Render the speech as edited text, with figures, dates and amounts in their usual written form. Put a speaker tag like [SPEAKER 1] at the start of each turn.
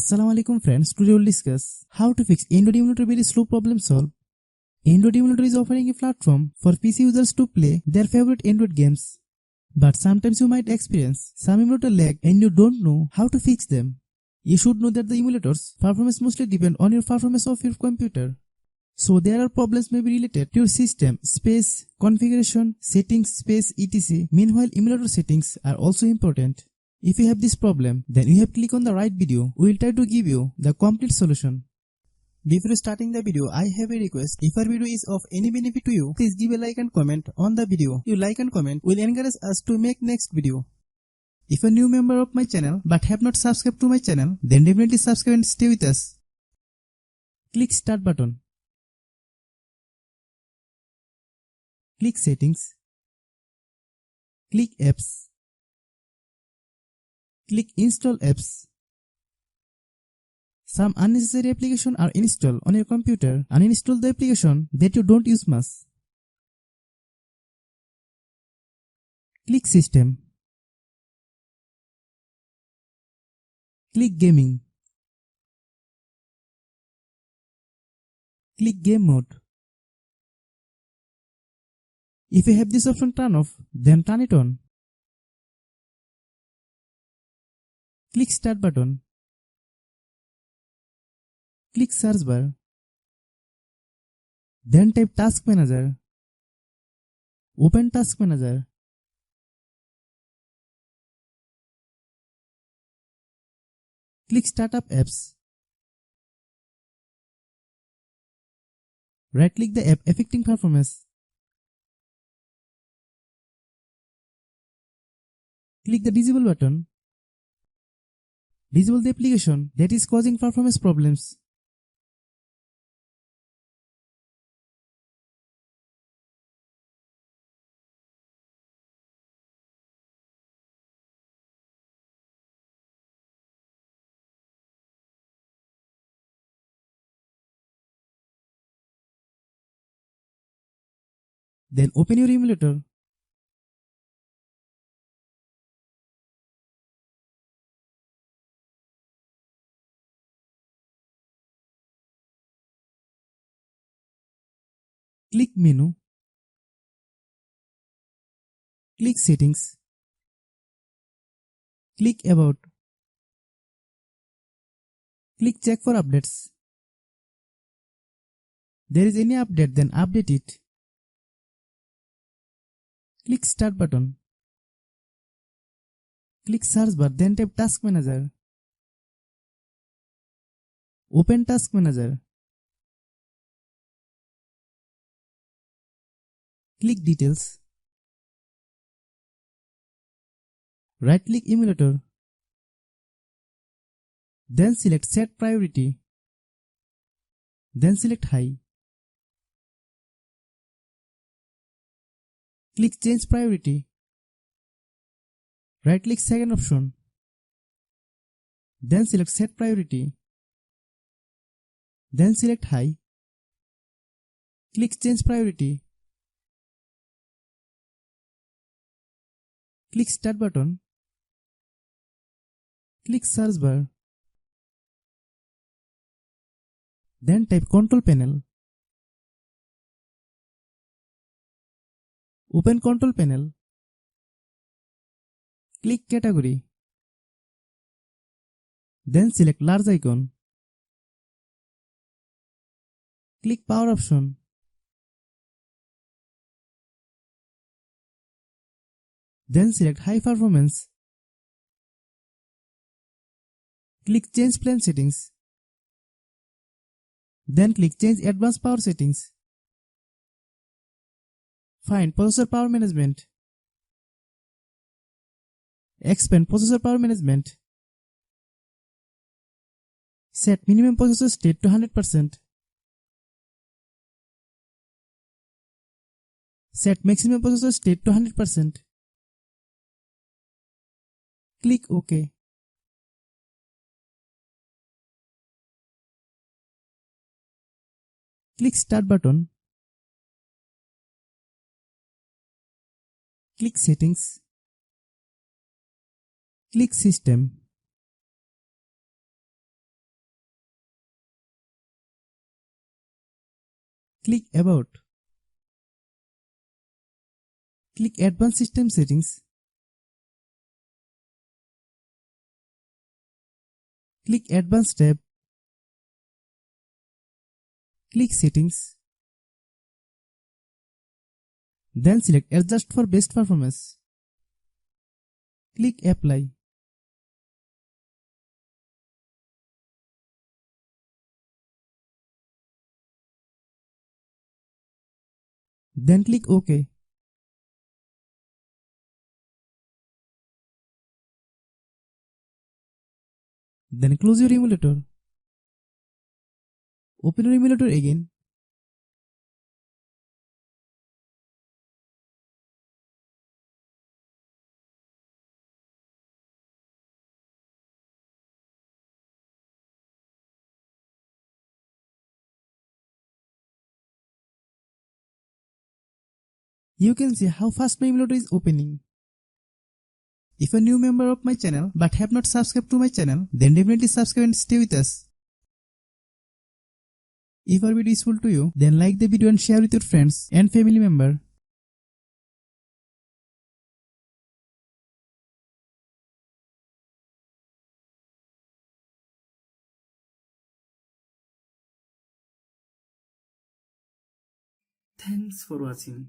[SPEAKER 1] Assalamualaikum friends, today we'll discuss how to fix Android emulator very slow problem solve. Android emulator is offering a platform for PC users to play their favorite Android games. But sometimes you might experience some emulator lag and you don't know how to fix them. You should know that the emulators performance mostly depend on your performance of your computer. So there are problems may be related to your system, space, configuration, settings, space, etc. Meanwhile, emulator settings are also important. If you have this problem, then you have to click on the right video. We will try to give you the complete solution. Before starting the video, I have a request. If our video is of any benefit to you, please give a like and comment on the video. Your like and comment will encourage us to make next video. If a new member of my channel but have not subscribed to my channel, then definitely subscribe and stay with us. Click Start button. Click Settings. Click Apps. Click Install Apps. Some unnecessary applications are installed on your computer. Uninstall the application that you don't use much. Click System. Click Gaming. Click Game Mode. If you have this option turned off, then turn it on. Click Start button. Click Search bar. Then type Task Manager. Open Task Manager. Click Startup Apps. Right-click the app affecting performance. Click the Disable button. Disable the application that is causing performance problems. Then open your emulator. Click Menu. Click Settings. Click About. Click Check for updates. There is any update, then update it. Click Start button. Click Search bar, then type Task Manager. Open Task Manager. Click Details. Right-click Emulator. Then select Set Priority. Then select High. Click Change Priority. Right-click second option. Then select Set Priority. Then select High. Click Change Priority. Click Start button. Click Search bar. Then type Control Panel. Open Control Panel. Click Category. Then select Large icon. Click Power option. Then select High Performance. Click Change Plan Settings. Then click Change Advanced Power Settings. Find Processor Power Management. Expand Processor Power Management. Set minimum processor state to 100%. Set maximum processor state to 100%. Click OK. Click Start button. Click Settings. Click System. Click About. Click Advanced System Settings. Click Advanced tab. Click Settings. Then select Adjust for best performance. Click Apply. Then click OK. Then close your emulator. Open your emulator again. You can see how fast my emulator is opening. If a new member of my channel but have not subscribed to my channel, then definitely subscribe and stay with us. If our video is useful to you, then like the video and share with your friends and family member. Thanks for watching.